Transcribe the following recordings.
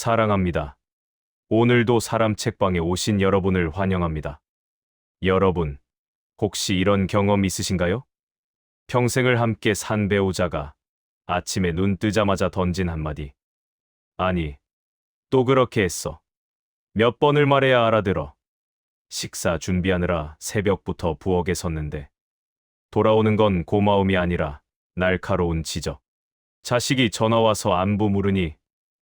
사랑합니다. 오늘도 사람 책방에 오신 여러분을 환영합니다. 여러분, 혹시 이런 경험 있으신가요? 평생을 함께 산 배우자가 아침에 눈 뜨자마자 던진 한마디. 아니, 또 그렇게 했어. 몇 번을 말해야 알아들어. 식사 준비하느라 새벽부터 부엌에 섰는데 돌아오는 건 고마움이 아니라 날카로운 지적. 자식이 전화와서 안부 물으니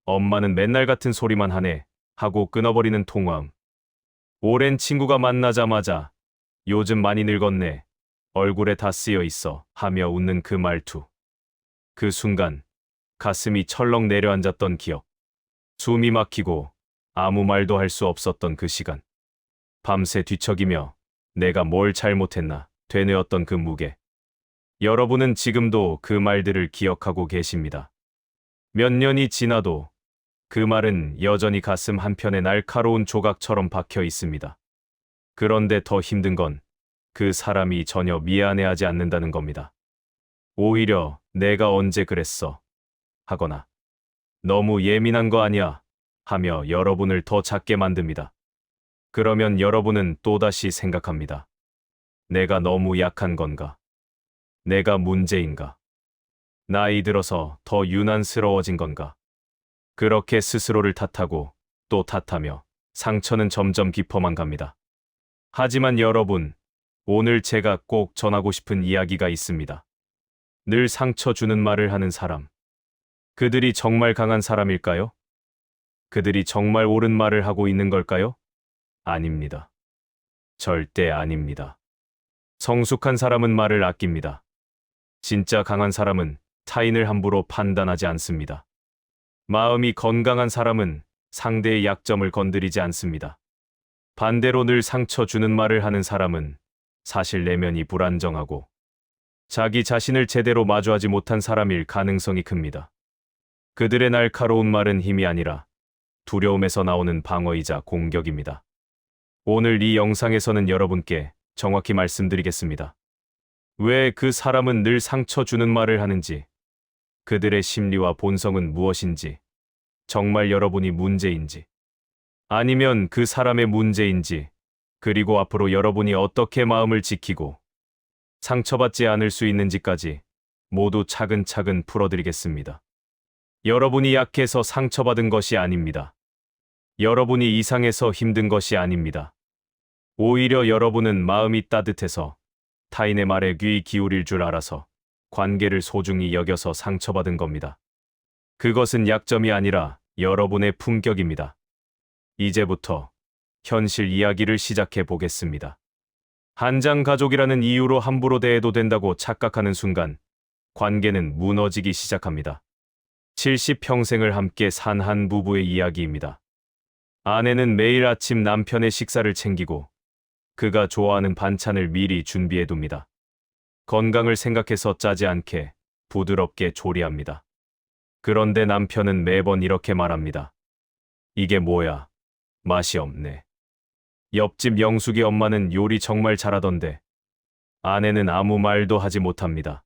엄마는 맨날 같은 소리만 하네 하고 끊어버리는 통화음. 오랜 친구가 만나자마자 요즘 많이 늙었네. 얼굴에 다 쓰여 있어 하며 웃는 그 말투. 그 순간 가슴이 철렁 내려앉았던 기억. 숨이 막히고 아무 말도 할 수 없었던 그 시간. 밤새 뒤척이며 내가 뭘 잘못했나 되뇌었던 그 무게. 여러분은 지금도 그 말들을 기억하고 계십니다. 몇 년이 지나도 그 말은 여전히 가슴 한편에 날카로운 조각처럼 박혀 있습니다. 그런데 더 힘든 건 그 사람이 전혀 미안해하지 않는다는 겁니다. 오히려 내가 언제 그랬어? 하거나 너무 예민한 거 아니야? 하며 여러분을 더 작게 만듭니다. 그러면 여러분은 또다시 생각합니다. 내가 너무 약한 건가? 내가 문제인가? 나이 들어서 더 유난스러워진 건가? 그렇게 스스로를 탓하고 또 탓하며 상처는 점점 깊어만 갑니다. 하지만 여러분, 오늘 제가 꼭 전하고 싶은 이야기가 있습니다. 늘 상처 주는 말을 하는 사람. 그들이 정말 강한 사람일까요? 그들이 정말 옳은 말을 하고 있는 걸까요? 아닙니다. 절대 아닙니다. 성숙한 사람은 말을 아낍니다. 진짜 강한 사람은 타인을 함부로 판단하지 않습니다. 마음이 건강한 사람은 상대의 약점을 건드리지 않습니다. 반대로 늘 상처 주는 말을 하는 사람은 사실 내면이 불안정하고 자기 자신을 제대로 마주하지 못한 사람일 가능성이 큽니다. 그들의 날카로운 말은 힘이 아니라 두려움에서 나오는 방어이자 공격입니다. 오늘 이 영상에서는 여러분께 정확히 말씀드리겠습니다. 왜 그 사람은 늘 상처 주는 말을 하는지, 그들의 심리와 본성은 무엇인지, 정말 여러분이 문제인지, 아니면 그 사람의 문제인지, 그리고 앞으로 여러분이 어떻게 마음을 지키고 상처받지 않을 수 있는지까지 모두 차근차근 풀어드리겠습니다. 여러분이 약해서 상처받은 것이 아닙니다. 여러분이 이상해서 힘든 것이 아닙니다. 오히려 여러분은 마음이 따뜻해서 타인의 말에 귀 기울일 줄 알아서 관계를 소중히 여겨서 상처받은 겁니다. 그것은 약점이 아니라 여러분의 품격입니다. 이제부터 현실 이야기를 시작해 보겠습니다. 한장 가족이라는 이유로 함부로 대해도 된다고 착각하는 순간 관계는 무너지기 시작합니다. 70평생을 함께 산 한 부부의 이야기입니다. 아내는 매일 아침 남편의 식사를 챙기고 그가 좋아하는 반찬을 미리 준비해 둡니다. 건강을 생각해서 짜지 않게 부드럽게 조리합니다. 그런데 남편은 매번 이렇게 말합니다. 이게 뭐야? 맛이 없네. 옆집 영숙이 엄마는 요리 정말 잘하던데. 아내는 아무 말도 하지 못합니다.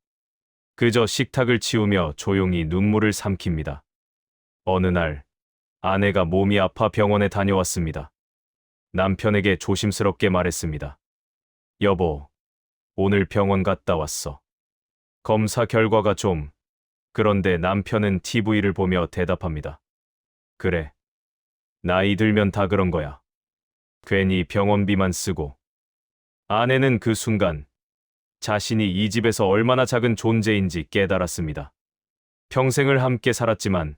그저 식탁을 치우며 조용히 눈물을 삼킵니다. 어느 날 아내가 몸이 아파 병원에 다녀왔습니다. 남편에게 조심스럽게 말했습니다. 여보, 오늘 병원 갔다 왔어. 검사 결과가 좀... 그런데 남편은 TV를 보며 대답합니다. 그래. 나이 들면 다 그런 거야. 괜히 병원비만 쓰고. 아내는 그 순간 자신이 이 집에서 얼마나 작은 존재인지 깨달았습니다. 평생을 함께 살았지만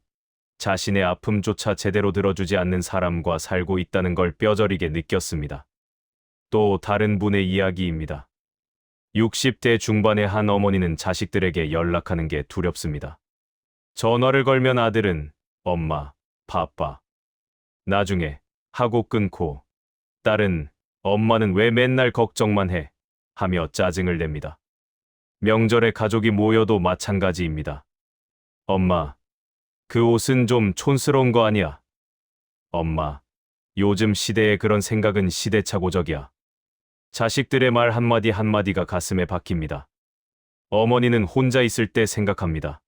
자신의 아픔조차 제대로 들어주지 않는 사람과 살고 있다는 걸 뼈저리게 느꼈습니다. 또 다른 분의 이야기입니다. 60대 중반의 한 어머니는 자식들에게 연락하는 게 두렵습니다. 전화를 걸면 아들은 엄마, 바빠. 나중에 하고 끊고 딸은 엄마는 왜 맨날 걱정만 해? 하며 짜증을 냅니다. 명절에 가족이 모여도 마찬가지입니다. 엄마, 그 옷은 좀 촌스러운 거 아니야? 엄마, 요즘 시대에 그런 생각은 시대착오적이야. 자식들의 말 한마디 한마디가 가슴에 박힙니다. 어머니는 혼자 있을 때 생각합니다.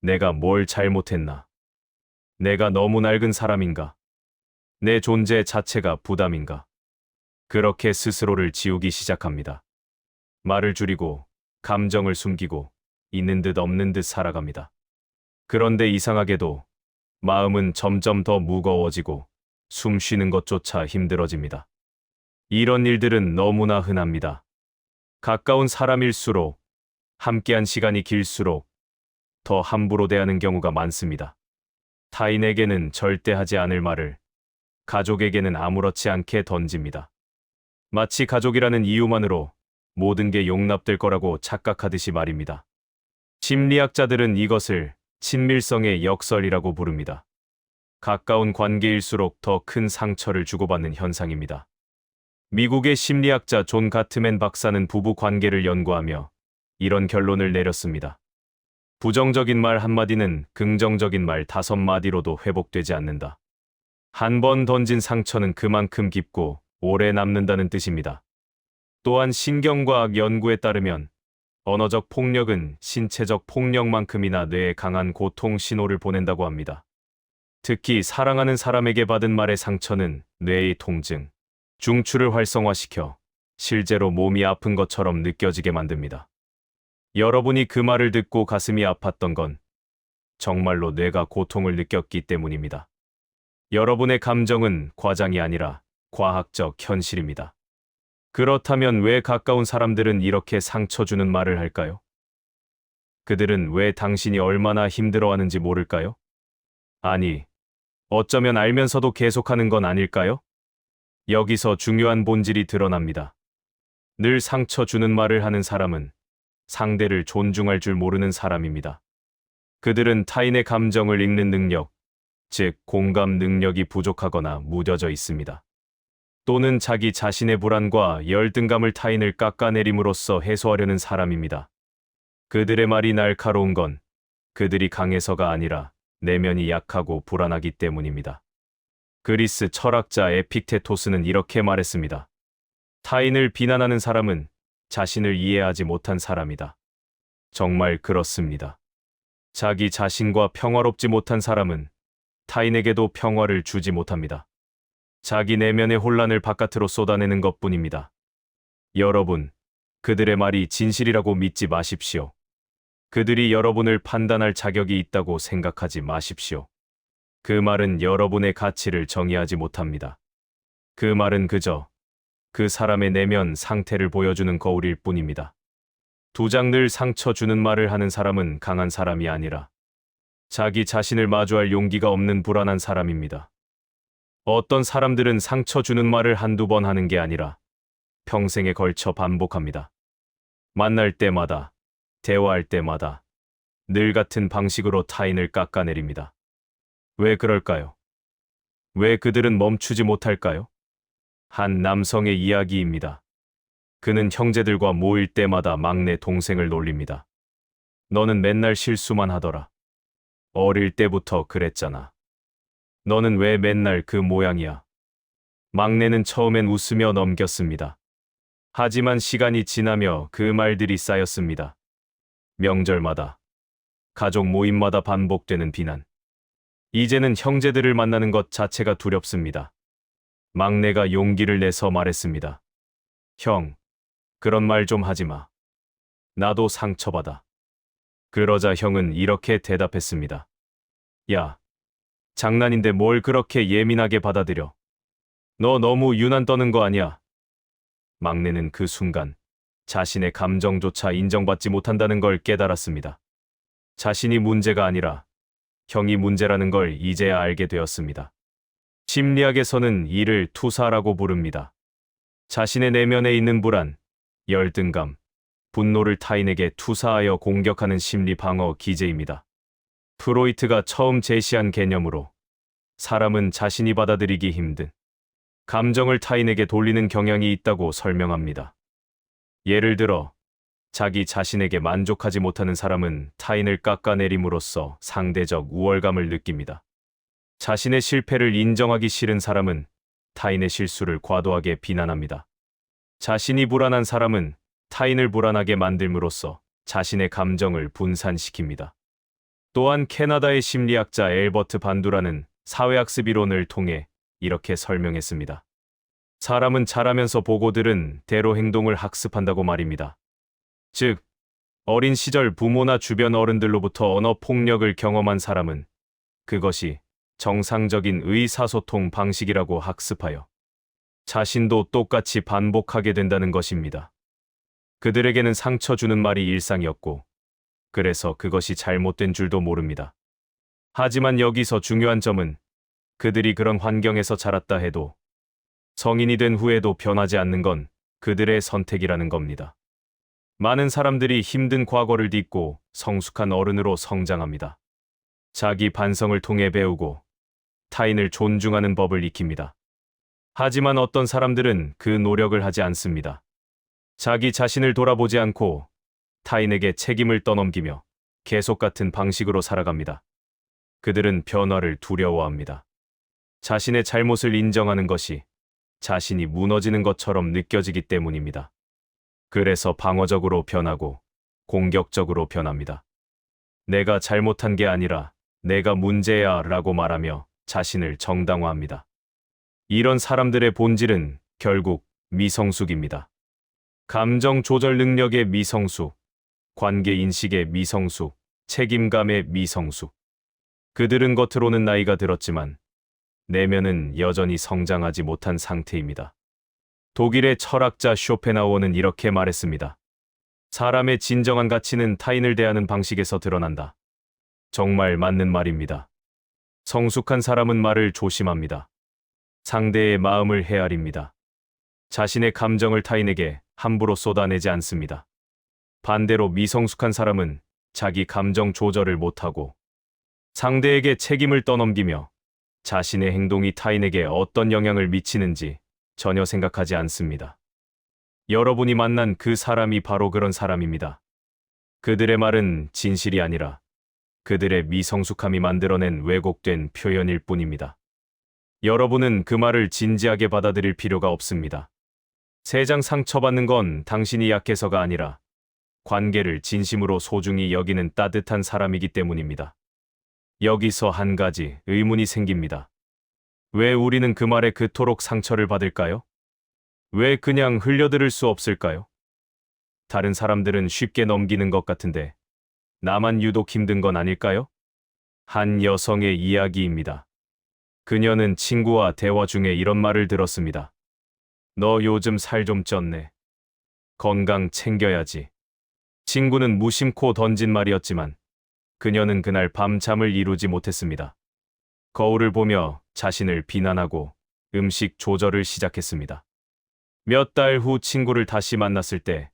내가 뭘 잘못했나? 내가 너무 낡은 사람인가? 내 존재 자체가 부담인가? 그렇게 스스로를 지우기 시작합니다. 말을 줄이고, 감정을 숨기고, 있는 듯 없는 듯 살아갑니다. 그런데 이상하게도 마음은 점점 더 무거워지고 숨 쉬는 것조차 힘들어집니다. 이런 일들은 너무나 흔합니다. 가까운 사람일수록, 함께한 시간이 길수록 더 함부로 대하는 경우가 많습니다. 타인에게는 절대 하지 않을 말을 가족에게는 아무렇지 않게 던집니다. 마치 가족이라는 이유만으로 모든 게 용납될 거라고 착각하듯이 말입니다. 심리학자들은 이것을 친밀성의 역설이라고 부릅니다. 가까운 관계일수록 더 큰 상처를 주고받는 현상입니다. 미국의 심리학자 존 가트맨 박사는 부부 관계를 연구하며 이런 결론을 내렸습니다. 부정적인 말 한마디는 긍정적인 말 5마디로도 회복되지 않는다. 한 번 던진 상처는 그만큼 깊고 오래 남는다는 뜻입니다. 또한 신경과학 연구에 따르면 언어적 폭력은 신체적 폭력만큼이나 뇌에 강한 고통 신호를 보낸다고 합니다. 특히 사랑하는 사람에게 받은 말의 상처는 뇌의 통증, 중추를 활성화시켜 실제로 몸이 아픈 것처럼 느껴지게 만듭니다. 여러분이 그 말을 듣고 가슴이 아팠던 건 정말로 뇌가 고통을 느꼈기 때문입니다. 여러분의 감정은 과장이 아니라 과학적 현실입니다. 그렇다면 왜 가까운 사람들은 이렇게 상처 주는 말을 할까요? 그들은 왜 당신이 얼마나 힘들어하는지 모를까요? 아니, 어쩌면 알면서도 계속하는 건 아닐까요? 여기서 중요한 본질이 드러납니다. 늘 상처 주는 말을 하는 사람은 상대를 존중할 줄 모르는 사람입니다. 그들은 타인의 감정을 읽는 능력, 즉 공감 능력이 부족하거나 무뎌져 있습니다. 또는 자기 자신의 불안과 열등감을 타인을 깎아내림으로써 해소하려는 사람입니다. 그들의 말이 날카로운 건 그들이 강해서가 아니라 내면이 약하고 불안하기 때문입니다. 그리스 철학자 에픽테토스는 이렇게 말했습니다. 타인을 비난하는 사람은 자신을 이해하지 못한 사람이다. 정말 그렇습니다. 자기 자신과 평화롭지 못한 사람은 타인에게도 평화를 주지 못합니다. 자기 내면의 혼란을 바깥으로 쏟아내는 것뿐입니다. 여러분, 그들의 말이 진실이라고 믿지 마십시오. 그들이 여러분을 판단할 자격이 있다고 생각하지 마십시오. 그 말은 여러분의 가치를 정의하지 못합니다. 그 말은 그저 그 사람의 내면 상태를 보여주는 거울일 뿐입니다. 두장 늘 상처 주는 말을 하는 사람은 강한 사람이 아니라 자기 자신을 마주할 용기가 없는 불안한 사람입니다. 어떤 사람들은 상처 주는 말을 한두 번 하는 게 아니라 평생에 걸쳐 반복합니다. 만날 때마다, 대화할 때마다 늘 같은 방식으로 타인을 깎아내립니다. 왜 그럴까요? 왜 그들은 멈추지 못할까요? 한 남성의 이야기입니다. 그는 형제들과 모일 때마다 막내 동생을 놀립니다. 너는 맨날 실수만 하더라. 어릴 때부터 그랬잖아. 너는 왜 맨날 그 모양이야? 막내는 처음엔 웃으며 넘겼습니다. 하지만 시간이 지나며 그 말들이 쌓였습니다. 명절마다, 가족 모임마다 반복되는 비난. 이제는 형제들을 만나는 것 자체가 두렵습니다. 막내가 용기를 내서 말했습니다. 형, 그런 말 좀 하지 마. 나도 상처받아. 그러자 형은 이렇게 대답했습니다. 야, 장난인데 뭘 그렇게 예민하게 받아들여? 너 너무 유난 떠는 거 아니야? 막내는 그 순간 자신의 감정조차 인정받지 못한다는 걸 깨달았습니다. 자신이 문제가 아니라 형이 문제라는 걸 이제야 알게 되었습니다. 심리학에서는 이를 투사라고 부릅니다. 자신의 내면에 있는 불안, 열등감, 분노를 타인에게 투사하여 공격하는 심리 방어 기제입니다. 프로이트가 처음 제시한 개념으로 사람은 자신이 받아들이기 힘든 감정을 타인에게 돌리는 경향이 있다고 설명합니다. 예를 들어, 자기 자신에게 만족하지 못하는 사람은 타인을 깎아내림으로써 상대적 우월감을 느낍니다. 자신의 실패를 인정하기 싫은 사람은 타인의 실수를 과도하게 비난합니다. 자신이 불안한 사람은 타인을 불안하게 만들므로써 자신의 감정을 분산시킵니다. 또한 캐나다의 심리학자 엘버트 반두라는 사회학습 이론을 통해 이렇게 설명했습니다. 사람은 자라면서 보고 들은 대로 행동을 학습한다고 말입니다. 즉, 어린 시절 부모나 주변 어른들로부터 언어 폭력을 경험한 사람은 그것이 정상적인 의사소통 방식이라고 학습하여 자신도 똑같이 반복하게 된다는 것입니다. 그들에게는 상처 주는 말이 일상이었고, 그래서 그것이 잘못된 줄도 모릅니다. 하지만 여기서 중요한 점은 그들이 그런 환경에서 자랐다 해도 성인이 된 후에도 변하지 않는 건 그들의 선택이라는 겁니다. 많은 사람들이 힘든 과거를 딛고 성숙한 어른으로 성장합니다. 자기 반성을 통해 배우고 타인을 존중하는 법을 익힙니다. 하지만 어떤 사람들은 그 노력을 하지 않습니다. 자기 자신을 돌아보지 않고 타인에게 책임을 떠넘기며 계속 같은 방식으로 살아갑니다. 그들은 변화를 두려워합니다. 자신의 잘못을 인정하는 것이 자신이 무너지는 것처럼 느껴지기 때문입니다. 그래서 방어적으로 변하고 공격적으로 변합니다. 내가 잘못한 게 아니라 내가 문제야 라고 말하며 자신을 정당화합니다. 이런 사람들의 본질은 결국 미성숙입니다. 감정 조절 능력의 미성숙, 관계 인식의 미성숙, 책임감의 미성숙. 그들은 겉으로는 나이가 들었지만 내면은 여전히 성장하지 못한 상태입니다. 독일의 철학자 쇼펜하우어는 이렇게 말했습니다. 사람의 진정한 가치는 타인을 대하는 방식에서 드러난다. 정말 맞는 말입니다. 성숙한 사람은 말을 조심합니다. 상대의 마음을 헤아립니다. 자신의 감정을 타인에게 함부로 쏟아내지 않습니다. 반대로 미성숙한 사람은 자기 감정 조절을 못하고 상대에게 책임을 떠넘기며 자신의 행동이 타인에게 어떤 영향을 미치는지 전혀 생각하지 않습니다. 여러분이 만난 그 사람이 바로 그런 사람입니다. 그들의 말은 진실이 아니라 그들의 미성숙함이 만들어낸 왜곡된 표현일 뿐입니다. 여러분은 그 말을 진지하게 받아들일 필요가 없습니다. 세상 상처받는 건 당신이 약해서가 아니라 관계를 진심으로 소중히 여기는 따뜻한 사람이기 때문입니다. 여기서 한 가지 의문이 생깁니다. 왜 우리는 그 말에 그토록 상처를 받을까요? 왜 그냥 흘려들을 수 없을까요? 다른 사람들은 쉽게 넘기는 것 같은데 나만 유독 힘든 건 아닐까요? 한 여성의 이야기입니다. 그녀는 친구와 대화 중에 이런 말을 들었습니다. 너 요즘 살 좀 쪘네. 건강 챙겨야지. 친구는 무심코 던진 말이었지만 그녀는 그날 밤잠을 이루지 못했습니다. 거울을 보며 자신을 비난하고 음식 조절을 시작했습니다. 몇 달 후 친구를 다시 만났을 때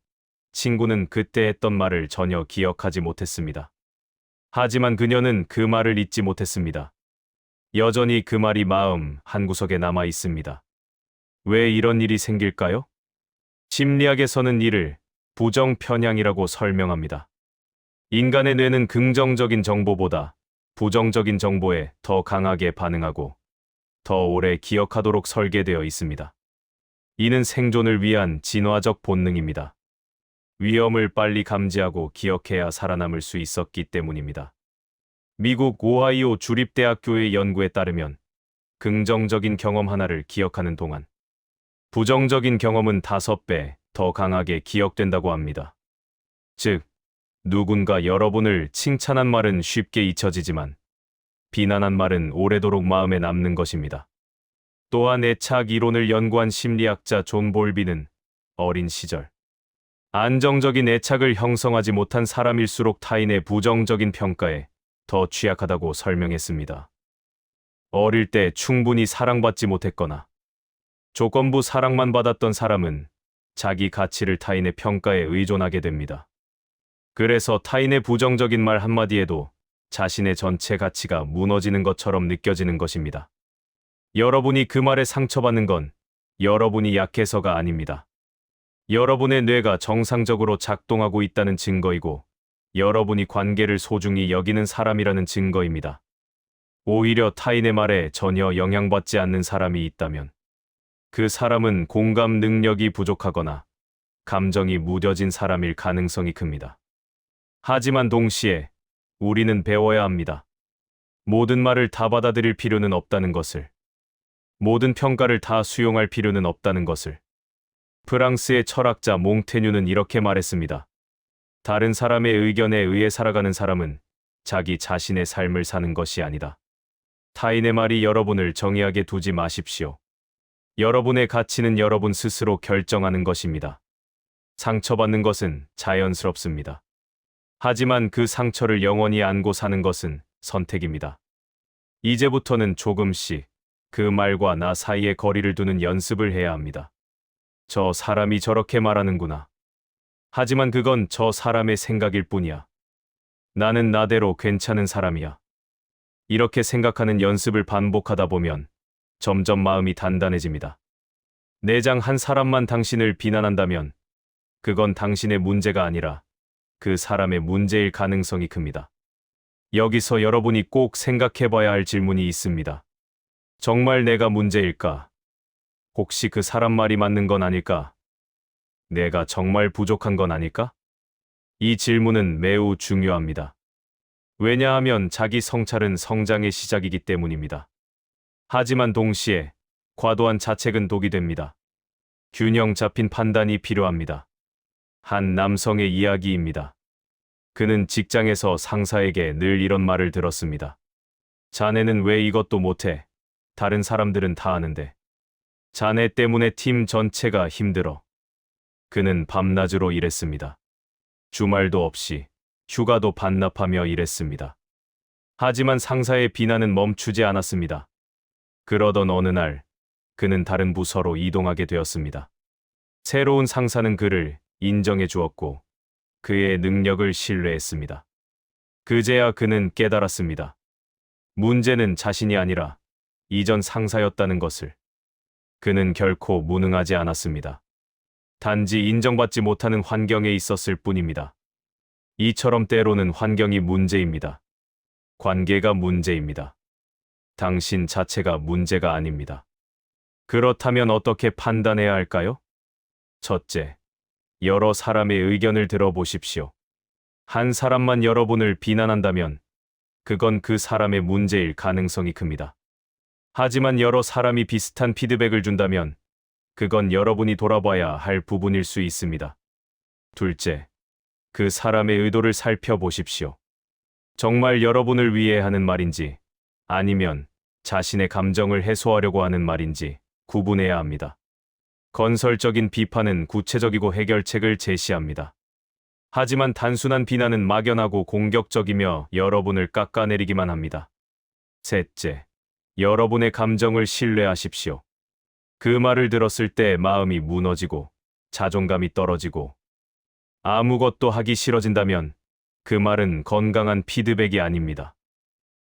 친구는 그때 했던 말을 전혀 기억하지 못했습니다. 하지만 그녀는 그 말을 잊지 못했습니다. 여전히 그 말이 마음 한구석에 남아 있습니다. 왜 이런 일이 생길까요? 심리학에서는 이를 부정 편향이라고 설명합니다. 인간의 뇌는 긍정적인 정보보다 부정적인 정보에 더 강하게 반응하고 더 오래 기억하도록 설계되어 있습니다. 이는 생존을 위한 진화적 본능입니다. 위험을 빨리 감지하고 기억해야 살아남을 수 있었기 때문입니다. 미국 오하이오 주립대학교의 연구에 따르면 긍정적인 경험 하나를 기억하는 동안 부정적인 경험은 5배 더 강하게 기억된다고 합니다. 즉, 누군가 여러분을 칭찬한 말은 쉽게 잊혀지지만 비난한 말은 오래도록 마음에 남는 것입니다. 또한 애착 이론을 연구한 심리학자 존 볼비는 어린 시절 안정적인 애착을 형성하지 못한 사람일수록 타인의 부정적인 평가에 더 취약하다고 설명했습니다. 어릴 때 충분히 사랑받지 못했거나 조건부 사랑만 받았던 사람은 자기 가치를 타인의 평가에 의존하게 됩니다. 그래서 타인의 부정적인 말 한마디에도 자신의 전체 가치가 무너지는 것처럼 느껴지는 것입니다. 여러분이 그 말에 상처받는 건 여러분이 약해서가 아닙니다. 여러분의 뇌가 정상적으로 작동하고 있다는 증거이고 여러분이 관계를 소중히 여기는 사람이라는 증거입니다. 오히려 타인의 말에 전혀 영향받지 않는 사람이 있다면 그 사람은 공감 능력이 부족하거나 감정이 무뎌진 사람일 가능성이 큽니다. 하지만 동시에 우리는 배워야 합니다. 모든 말을 다 받아들일 필요는 없다는 것을. 모든 평가를 다 수용할 필요는 없다는 것을. 프랑스의 철학자 몽테뉴는 이렇게 말했습니다. 다른 사람의 의견에 의해 살아가는 사람은 자기 자신의 삶을 사는 것이 아니다. 타인의 말이 여러분을 정의하게 두지 마십시오. 여러분의 가치는 여러분 스스로 결정하는 것입니다. 상처받는 것은 자연스럽습니다. 하지만 그 상처를 영원히 안고 사는 것은 선택입니다. 이제부터는 조금씩 그 말과 나 사이에 거리를 두는 연습을 해야 합니다. 저 사람이 저렇게 말하는구나. 하지만 그건 저 사람의 생각일 뿐이야. 나는 나대로 괜찮은 사람이야. 이렇게 생각하는 연습을 반복하다 보면 점점 마음이 단단해집니다. 내장 한 사람만 당신을 비난한다면 그건 당신의 문제가 아니라 그 사람의 문제일 가능성이 큽니다. 여기서 여러분이 꼭 생각해 봐야 할 질문이 있습니다. 정말 내가 문제일까? 혹시 그 사람 말이 맞는 건 아닐까? 내가 정말 부족한 건 아닐까? 이 질문은 매우 중요합니다. 왜냐하면 자기 성찰은 성장의 시작이기 때문입니다. 하지만 동시에 과도한 자책은 독이 됩니다. 균형 잡힌 판단이 필요합니다. 한 남성의 이야기입니다. 그는 직장에서 상사에게 늘 이런 말을 들었습니다. 자네는 왜 이것도 못해? 다른 사람들은 다 하는데. 자네 때문에 팀 전체가 힘들어. 그는 밤낮으로 일했습니다. 주말도 없이 휴가도 반납하며 일했습니다. 하지만 상사의 비난은 멈추지 않았습니다. 그러던 어느 날 그는 다른 부서로 이동하게 되었습니다. 새로운 상사는 그를 인정해 주었고 그의 능력을 신뢰했습니다. 그제야 그는 깨달았습니다. 문제는 자신이 아니라 이전 상사였다는 것을. 그는 결코 무능하지 않았습니다. 단지 인정받지 못하는 환경에 있었을 뿐입니다. 이처럼 때로는 환경이 문제입니다. 관계가 문제입니다. 당신 자체가 문제가 아닙니다. 그렇다면 어떻게 판단해야 할까요? 첫째, 여러 사람의 의견을 들어보십시오. 한 사람만 여러분을 비난한다면 그건 그 사람의 문제일 가능성이 큽니다. 하지만 여러 사람이 비슷한 피드백을 준다면 그건 여러분이 돌아봐야 할 부분일 수 있습니다. 둘째, 그 사람의 의도를 살펴보십시오. 정말 여러분을 위해 하는 말인지 아니면 자신의 감정을 해소하려고 하는 말인지 구분해야 합니다. 건설적인 비판은 구체적이고 해결책을 제시합니다. 하지만 단순한 비난은 막연하고 공격적이며 여러분을 깎아내리기만 합니다. 셋째, 여러분의 감정을 신뢰하십시오. 그 말을 들었을 때 마음이 무너지고 자존감이 떨어지고 아무것도 하기 싫어진다면 그 말은 건강한 피드백이 아닙니다.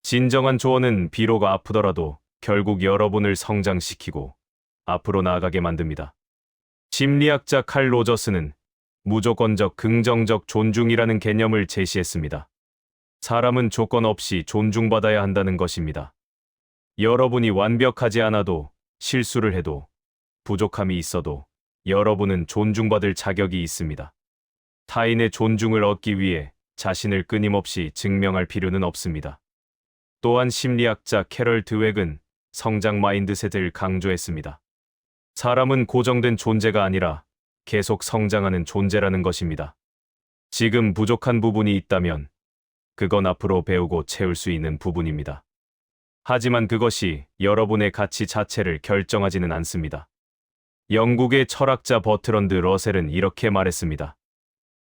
진정한 조언은 비록 아프더라도 결국 여러분을 성장시키고 앞으로 나아가게 만듭니다. 심리학자 칼 로저스는 무조건적 긍정적 존중이라는 개념을 제시했습니다. 사람은 조건 없이 존중받아야 한다는 것입니다. 여러분이 완벽하지 않아도 실수를 해도 부족함이 있어도 여러분은 존중받을 자격이 있습니다. 타인의 존중을 얻기 위해 자신을 끊임없이 증명할 필요는 없습니다. 또한 심리학자 캐럴 드웩은 성장 마인드셋을 강조했습니다. 사람은 고정된 존재가 아니라 계속 성장하는 존재라는 것입니다. 지금 부족한 부분이 있다면 그건 앞으로 배우고 채울 수 있는 부분입니다. 하지만 그것이 여러분의 가치 자체를 결정하지는 않습니다. 영국의 철학자 버트런드 러셀은 이렇게 말했습니다.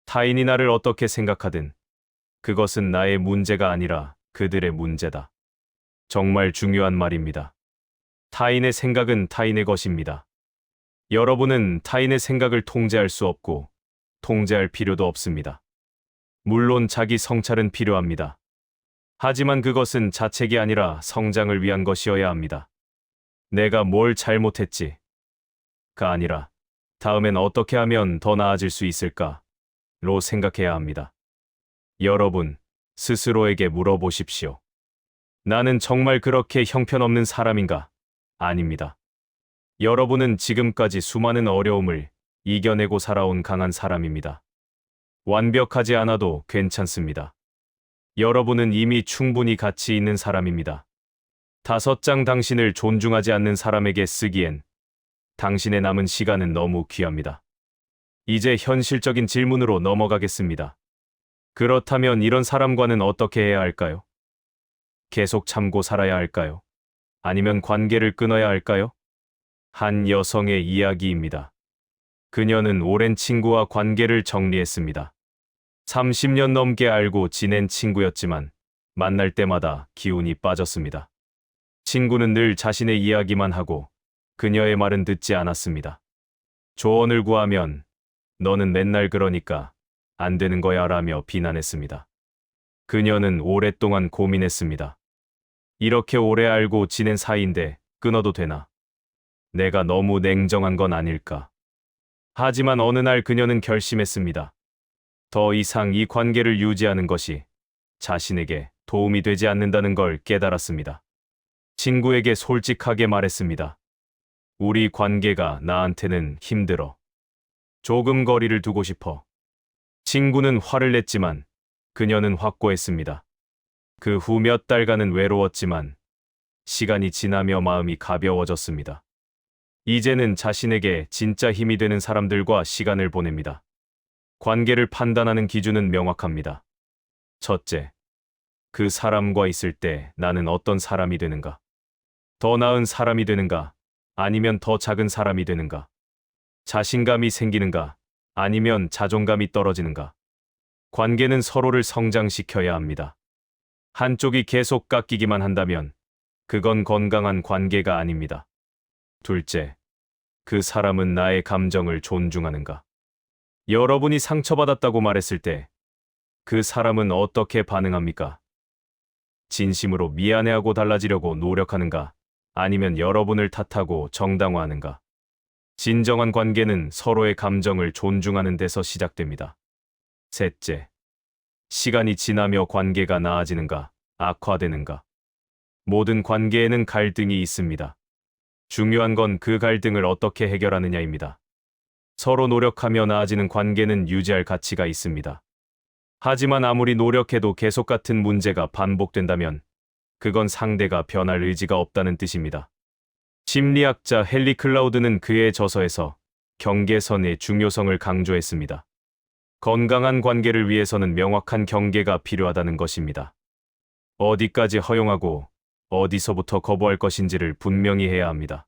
타인이 나를 어떻게 생각하든 그것은 나의 문제가 아니라 그들의 문제다. 정말 중요한 말입니다. 타인의 생각은 타인의 것입니다. 여러분은 타인의 생각을 통제할 수 없고 통제할 필요도 없습니다. 물론 자기 성찰은 필요합니다. 하지만 그것은 자책이 아니라 성장을 위한 것이어야 합니다. 내가 뭘 잘못했지가 아니라 다음엔 어떻게 하면 더 나아질 수 있을까로 생각해야 합니다. 여러분, 스스로에게 물어보십시오. 나는 정말 그렇게 형편없는 사람인가? 아닙니다. 여러분은 지금까지 수많은 어려움을 이겨내고 살아온 강한 사람입니다. 완벽하지 않아도 괜찮습니다. 여러분은 이미 충분히 가치 있는 사람입니다. 5장 당신을 존중하지 않는 사람에게 쓰기엔 당신의 남은 시간은 너무 귀합니다. 이제 현실적인 질문으로 넘어가겠습니다. 그렇다면 이런 사람과는 어떻게 해야 할까요? 계속 참고 살아야 할까요? 아니면 관계를 끊어야 할까요? 한 여성의 이야기입니다. 그녀는 오랜 친구와 관계를 정리했습니다. 30년 넘게 알고 지낸 친구였지만 만날 때마다 기운이 빠졌습니다. 친구는 늘 자신의 이야기만 하고 그녀의 말은 듣지 않았습니다. 조언을 구하면 너는 맨날 그러니까 안 되는 거야 라며 비난했습니다. 그녀는 오랫동안 고민했습니다. 이렇게 오래 알고 지낸 사이인데 끊어도 되나? 내가 너무 냉정한 건 아닐까? 하지만 어느 날 그녀는 결심했습니다. 더 이상 이 관계를 유지하는 것이 자신에게 도움이 되지 않는다는 걸 깨달았습니다. 친구에게 솔직하게 말했습니다. 우리 관계가 나한테는 힘들어. 조금 거리를 두고 싶어. 친구는 화를 냈지만 그녀는 확고했습니다. 그 후 몇 달간은 외로웠지만 시간이 지나며 마음이 가벼워졌습니다. 이제는 자신에게 진짜 힘이 되는 사람들과 시간을 보냅니다. 관계를 판단하는 기준은 명확합니다. 첫째, 그 사람과 있을 때 나는 어떤 사람이 되는가? 더 나은 사람이 되는가? 아니면 더 작은 사람이 되는가? 자신감이 생기는가? 아니면 자존감이 떨어지는가? 관계는 서로를 성장시켜야 합니다. 한쪽이 계속 깎이기만 한다면 그건 건강한 관계가 아닙니다. 둘째, 그 사람은 나의 감정을 존중하는가? 여러분이 상처받았다고 말했을 때 그 사람은 어떻게 반응합니까? 진심으로 미안해하고 달라지려고 노력하는가? 아니면 여러분을 탓하고 정당화하는가? 진정한 관계는 서로의 감정을 존중하는 데서 시작됩니다. 셋째, 시간이 지나며 관계가 나아지는가, 악화되는가? 모든 관계에는 갈등이 있습니다. 중요한 건 그 갈등을 어떻게 해결하느냐입니다. 서로 노력하며 나아지는 관계는 유지할 가치가 있습니다. 하지만 아무리 노력해도 계속 같은 문제가 반복된다면 그건 상대가 변할 의지가 없다는 뜻입니다. 심리학자 헨리 클라우드는 그의 저서에서 경계선의 중요성을 강조했습니다. 건강한 관계를 위해서는 명확한 경계가 필요하다는 것입니다. 어디까지 허용하고 어디서부터 거부할 것인지를 분명히 해야 합니다.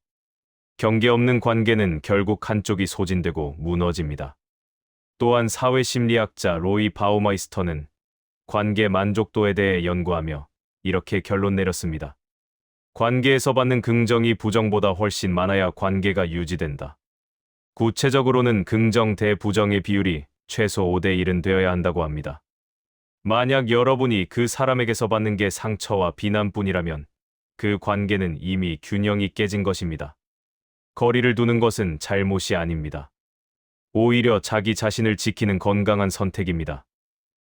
경계 없는 관계는 결국 한쪽이 소진되고 무너집니다. 또한 사회심리학자 로이 바우마이스터는 관계 만족도에 대해 연구하며 이렇게 결론 내렸습니다. 관계에서 받는 긍정이 부정보다 훨씬 많아야 관계가 유지된다. 구체적으로는 긍정 대 부정의 비율이 최소 5대 1은 되어야 한다고 합니다. 만약 여러분이 그 사람에게서 받는 게 상처와 비난뿐이라면 그 관계는 이미 균형이 깨진 것입니다. 거리를 두는 것은 잘못이 아닙니다. 오히려 자기 자신을 지키는 건강한 선택입니다.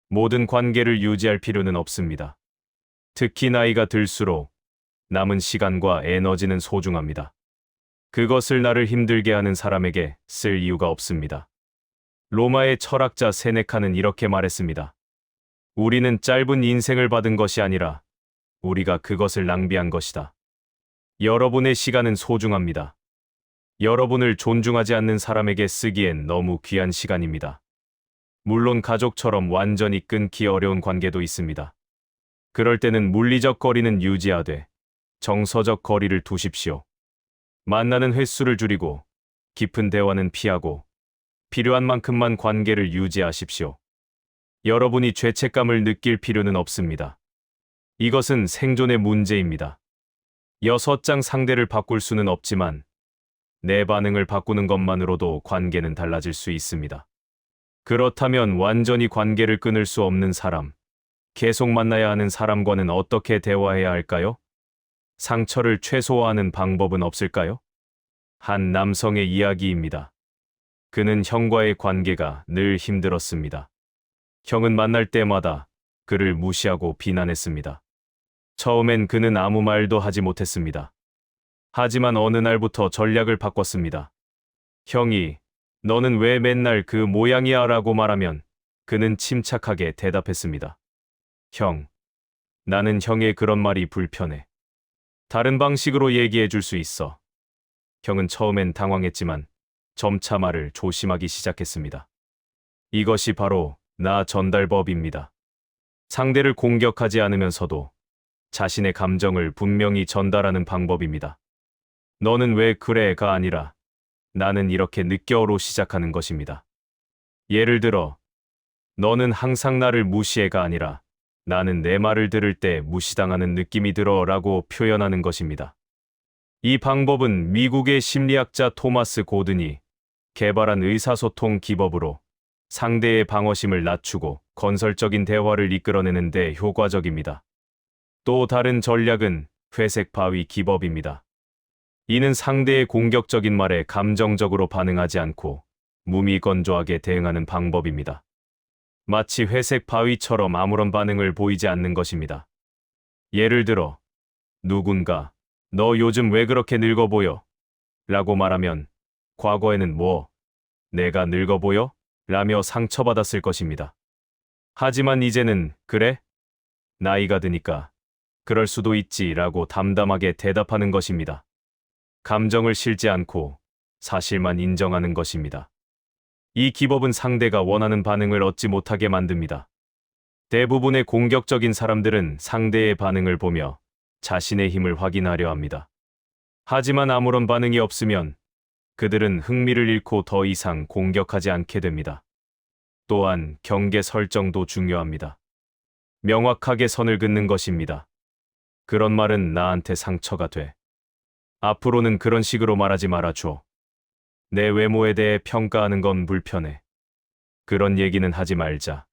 모든 관계를 유지할 필요는 없습니다. 특히 나이가 들수록 남은 시간과 에너지는 소중합니다. 그것을 나를 힘들게 하는 사람에게 쓸 이유가 없습니다. 로마의 철학자 세네카는 이렇게 말했습니다. 우리는 짧은 인생을 받은 것이 아니라 우리가 그것을 낭비한 것이다. 여러분의 시간은 소중합니다. 여러분을 존중하지 않는 사람에게 쓰기엔 너무 귀한 시간입니다. 물론 가족처럼 완전히 끊기 어려운 관계도 있습니다. 그럴 때는 물리적 거리는 유지하되 정서적 거리를 두십시오. 만나는 횟수를 줄이고 깊은 대화는 피하고 필요한 만큼만 관계를 유지하십시오. 여러분이 죄책감을 느낄 필요는 없습니다. 이것은 생존의 문제입니다. 6장 상대를 바꿀 수는 없지만 내 반응을 바꾸는 것만으로도 관계는 달라질 수 있습니다. 그렇다면 완전히 관계를 끊을 수 없는 사람, 계속 만나야 하는 사람과는 어떻게 대화해야 할까요? 상처를 최소화하는 방법은 없을까요? 한 남성의 이야기입니다. 그는 형과의 관계가 늘 힘들었습니다. 형은 만날 때마다 그를 무시하고 비난했습니다. 처음엔 그는 아무 말도 하지 못했습니다. 하지만 어느 날부터 전략을 바꿨습니다. 형이 너는 왜 맨날 그 모양이야 라고 말하면 그는 침착하게 대답했습니다. 형, 나는 형의 그런 말이 불편해. 다른 방식으로 얘기해 줄 수 있어. 형은 처음엔 당황했지만 점차 말을 조심하기 시작했습니다. 이것이 바로 나 전달법입니다. 상대를 공격하지 않으면서도 자신의 감정을 분명히 전달하는 방법입니다. 너는 왜 그래가 아니라 나는 이렇게 느껴로 시작하는 것입니다. 예를 들어, 너는 항상 나를 무시해가 아니라 나는 내 말을 들을 때 무시당하는 느낌이 들어 라고 표현하는 것입니다. 이 방법은 미국의 심리학자 토마스 고든이 개발한 의사소통 기법으로 상대의 방어심을 낮추고 건설적인 대화를 이끌어내는 데 효과적입니다. 또 다른 전략은 회색 바위 기법입니다. 이는 상대의 공격적인 말에 감정적으로 반응하지 않고 무미건조하게 대응하는 방법입니다. 마치 회색 바위처럼 아무런 반응을 보이지 않는 것입니다. 예를 들어, 누군가 너 요즘 왜 그렇게 늙어 보여? 라고 말하면 과거에는 뭐, 내가 늙어 보여? 라며 상처받았을 것입니다. 하지만 이제는 그래? 나이가 드니까 그럴 수도 있지 라고 담담하게 대답하는 것입니다. 감정을 실지 않고 사실만 인정하는 것입니다. 이 기법은 상대가 원하는 반응을 얻지 못하게 만듭니다. 대부분의 공격적인 사람들은 상대의 반응을 보며 자신의 힘을 확인하려 합니다. 하지만 아무런 반응이 없으면 그들은 흥미를 잃고 더 이상 공격하지 않게 됩니다. 또한 경계 설정도 중요합니다. 명확하게 선을 긋는 것입니다. 그런 말은 나한테 상처가 돼. 앞으로는 그런 식으로 말하지 말아줘. 내 외모에 대해 평가하는 건 불편해. 그런 얘기는 하지 말자.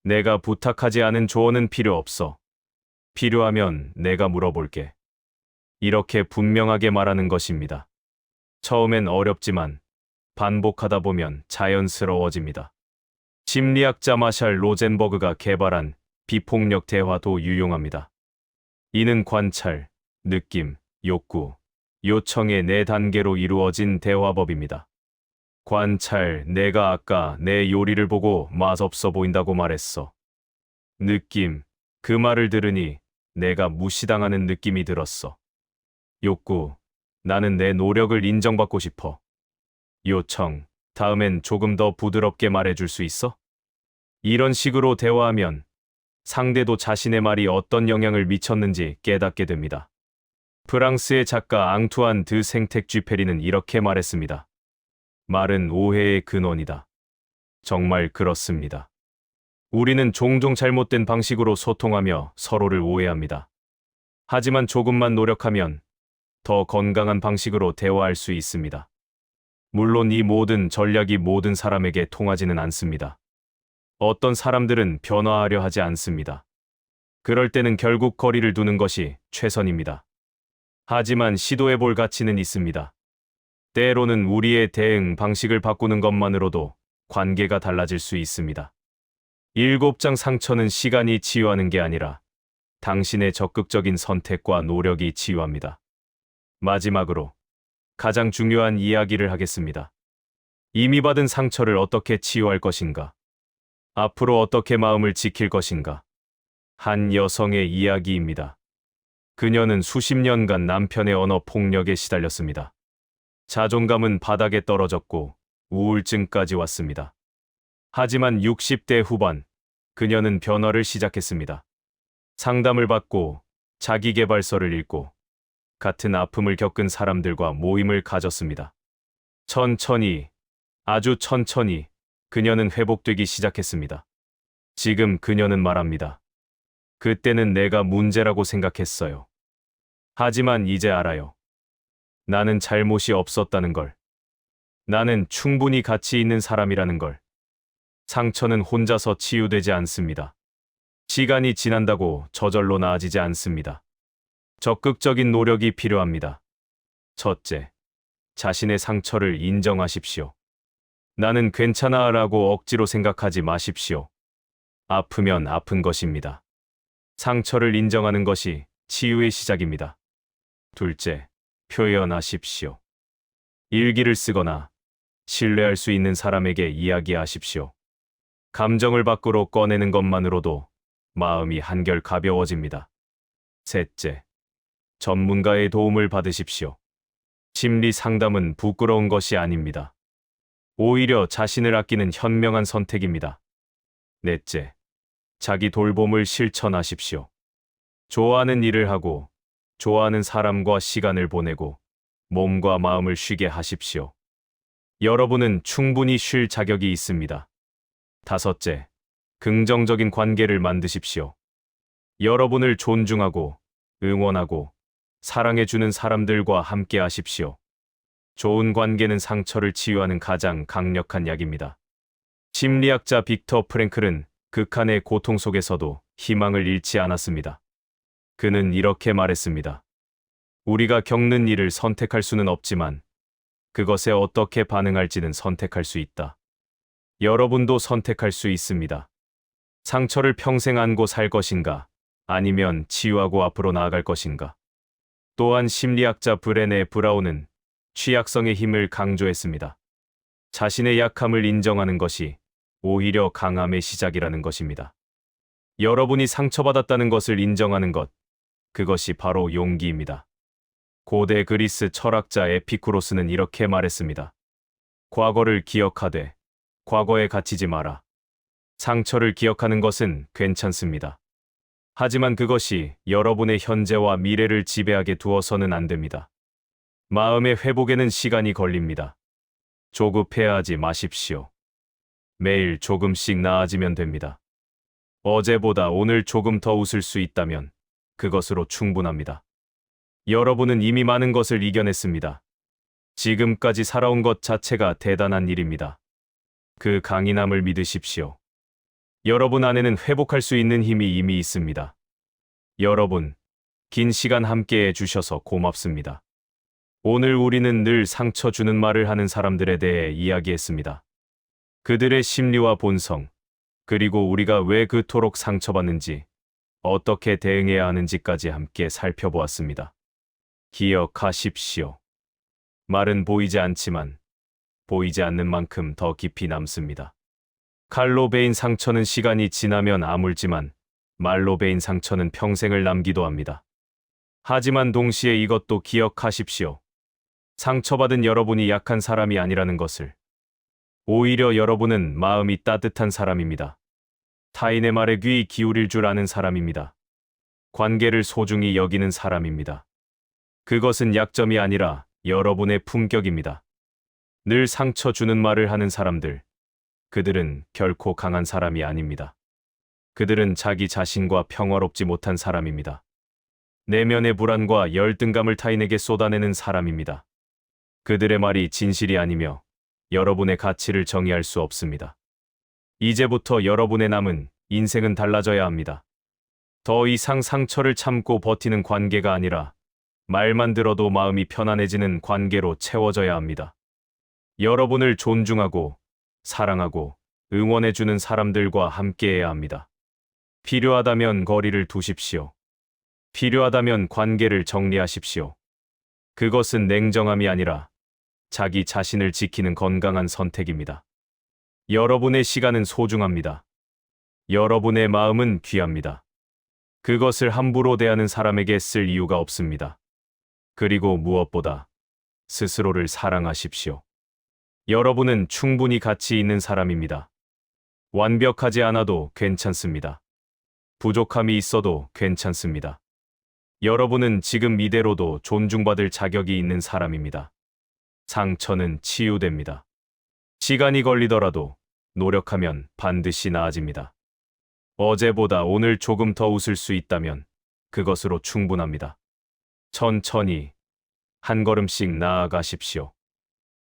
내가 부탁하지 않은 조언은 필요 없어. 필요하면 내가 물어볼게. 이렇게 분명하게 말하는 것입니다. 처음엔 어렵지만 반복하다 보면 자연스러워집니다. 심리학자 마샬 로젠버그가 개발한 비폭력 대화도 유용합니다. 이는 관찰, 느낌, 욕구, 요청의 4단계로 이루어진 대화법입니다. 관찰, 내가 아까 내 요리를 보고 맛없어 보인다고 말했어. 느낌, 그 말을 들으니 내가 무시당하는 느낌이 들었어. 욕구, 나는 내 노력을 인정받고 싶어. 요청, 다음엔 조금 더 부드럽게 말해줄 수 있어? 이런 식으로 대화하면 상대도 자신의 말이 어떤 영향을 미쳤는지 깨닫게 됩니다. 프랑스의 작가 앙투안 드 생텍쥐페리는 이렇게 말했습니다. 말은 오해의 근원이다. 정말 그렇습니다. 우리는 종종 잘못된 방식으로 소통하며 서로를 오해합니다. 하지만 조금만 노력하면 더 건강한 방식으로 대화할 수 있습니다. 물론 이 모든 전략이 모든 사람에게 통하지는 않습니다. 어떤 사람들은 변화하려 하지 않습니다. 그럴 때는 결국 거리를 두는 것이 최선입니다. 하지만 시도해볼 가치는 있습니다. 때로는 우리의 대응 방식을 바꾸는 것만으로도 관계가 달라질 수 있습니다. 7장 상처는 시간이 치유하는 게 아니라 당신의 적극적인 선택과 노력이 치유합니다. 마지막으로 가장 중요한 이야기를 하겠습니다. 이미 받은 상처를 어떻게 치유할 것인가? 앞으로 어떻게 마음을 지킬 것인가? 한 여성의 이야기입니다. 그녀는 수십 년간 남편의 언어 폭력에 시달렸습니다. 자존감은 바닥에 떨어졌고 우울증까지 왔습니다. 하지만 60대 후반, 그녀는 변화를 시작했습니다. 상담을 받고 자기계발서를 읽고 같은 아픔을 겪은 사람들과 모임을 가졌습니다. 천천히, 아주 천천히 그녀는 회복되기 시작했습니다. 지금 그녀는 말합니다. 그때는 내가 문제라고 생각했어요. 하지만 이제 알아요. 나는 잘못이 없었다는 걸. 나는 충분히 가치 있는 사람이라는 걸. 상처는 혼자서 치유되지 않습니다. 시간이 지난다고 저절로 나아지지 않습니다. 적극적인 노력이 필요합니다. 첫째, 자신의 상처를 인정하십시오. 나는 괜찮아 라고 억지로 생각하지 마십시오. 아프면 아픈 것입니다. 상처를 인정하는 것이 치유의 시작입니다. 둘째, 표현하십시오. 일기를 쓰거나 신뢰할 수 있는 사람에게 이야기하십시오. 감정을 밖으로 꺼내는 것만으로도 마음이 한결 가벼워집니다. 셋째, 전문가의 도움을 받으십시오. 심리 상담은 부끄러운 것이 아닙니다. 오히려 자신을 아끼는 현명한 선택입니다. 넷째, 자기 돌봄을 실천하십시오. 좋아하는 일을 하고, 좋아하는 사람과 시간을 보내고, 몸과 마음을 쉬게 하십시오. 여러분은 충분히 쉴 자격이 있습니다. 다섯째, 긍정적인 관계를 만드십시오. 여러분을 존중하고, 응원하고, 사랑해주는 사람들과 함께 하십시오. 좋은 관계는 상처를 치유하는 가장 강력한 약입니다. 심리학자 빅터 프랭클은 극한의 고통 속에서도 희망을 잃지 않았습니다. 그는 이렇게 말했습니다. 우리가 겪는 일을 선택할 수는 없지만 그것에 어떻게 반응할지는 선택할 수 있다. 여러분도 선택할 수 있습니다. 상처를 평생 안고 살 것인가, 아니면 치유하고 앞으로 나아갈 것인가. 또한 심리학자 브레네 브라운은 취약성의 힘을 강조했습니다. 자신의 약함을 인정하는 것이 오히려 강함의 시작이라는 것입니다. 여러분이 상처받았다는 것을 인정하는 것, 그것이 바로 용기입니다. 고대 그리스 철학자 에피쿠로스는 이렇게 말했습니다. 과거를 기억하되 과거에 갇히지 마라. 상처를 기억하는 것은 괜찮습니다. 하지만 그것이 여러분의 현재와 미래를 지배하게 두어서는 안 됩니다. 마음의 회복에는 시간이 걸립니다. 조급해하지 마십시오. 매일 조금씩 나아지면 됩니다. 어제보다 오늘 조금 더 웃을 수 있다면 그것으로 충분합니다. 여러분은 이미 많은 것을 이겨냈습니다. 지금까지 살아온 것 자체가 대단한 일입니다. 그 강인함을 믿으십시오. 여러분 안에는 회복할 수 있는 힘이 이미 있습니다. 여러분, 긴 시간 함께 해주셔서 고맙습니다. 오늘 우리는 늘 상처 주는 말을 하는 사람들에 대해 이야기했습니다. 그들의 심리와 본성, 그리고 우리가 왜 그토록 상처받는지, 어떻게 대응해야 하는지까지 함께 살펴보았습니다. 기억하십시오. 말은 보이지 않지만 보이지 않는 만큼 더 깊이 남습니다. 칼로 베인 상처는 시간이 지나면 아물지만 말로 베인 상처는 평생을 남기도 합니다. 하지만 동시에 이것도 기억하십시오. 상처받은 여러분이 약한 사람이 아니라는 것을. 오히려 여러분은 마음이 따뜻한 사람입니다. 타인의 말에 귀 기울일 줄 아는 사람입니다. 관계를 소중히 여기는 사람입니다. 그것은 약점이 아니라 여러분의 품격입니다. 늘 상처 주는 말을 하는 사람들, 그들은 결코 강한 사람이 아닙니다. 그들은 자기 자신과 평화롭지 못한 사람입니다. 내면의 불안과 열등감을 타인에게 쏟아내는 사람입니다. 그들의 말이 진실이 아니며 여러분의 가치를 정의할 수 없습니다. 이제부터 여러분의 남은 인생은 달라져야 합니다. 더 이상 상처를 참고 버티는 관계가 아니라 말만 들어도 마음이 편안해지는 관계로 채워져야 합니다. 여러분을 존중하고 사랑하고 응원해주는 사람들과 함께해야 합니다. 필요하다면 거리를 두십시오. 필요하다면 관계를 정리하십시오. 그것은 냉정함이 아니라 자기 자신을 지키는 건강한 선택입니다. 여러분의 시간은 소중합니다. 여러분의 마음은 귀합니다. 그것을 함부로 대하는 사람에게 쓸 이유가 없습니다. 그리고 무엇보다 스스로를 사랑하십시오. 여러분은 충분히 가치 있는 사람입니다. 완벽하지 않아도 괜찮습니다. 부족함이 있어도 괜찮습니다. 여러분은 지금 이대로도 존중받을 자격이 있는 사람입니다. 상처는 치유됩니다. 시간이 걸리더라도 노력하면 반드시 나아집니다. 어제보다 오늘 조금 더 웃을 수 있다면 그것으로 충분합니다. 천천히 한 걸음씩 나아가십시오.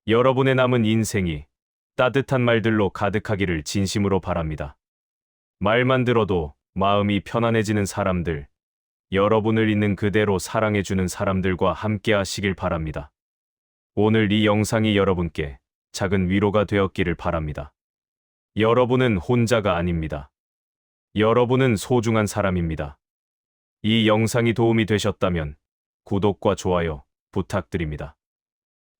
여러분의 남은 인생이 따뜻한 말들로 가득하기를 진심으로 바랍니다. 말만 들어도 마음이 편안해지는 사람들, 여러분을 있는 그대로 사랑해주는 사람들과 함께 하시길 바랍니다. 오늘 이 영상이 여러분께 작은 위로가 되었기를 바랍니다. 여러분은 혼자가 아닙니다. 여러분은 소중한 사람입니다. 이 영상이 도움이 되셨다면 구독과 좋아요 부탁드립니다.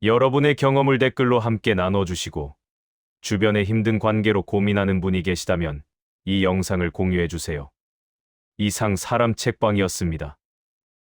여러분의 경험을 댓글로 함께 나눠주시고 주변에 힘든 관계로 고민하는 분이 계시다면 이 영상을 공유해주세요. 이상 사람 책방이었습니다.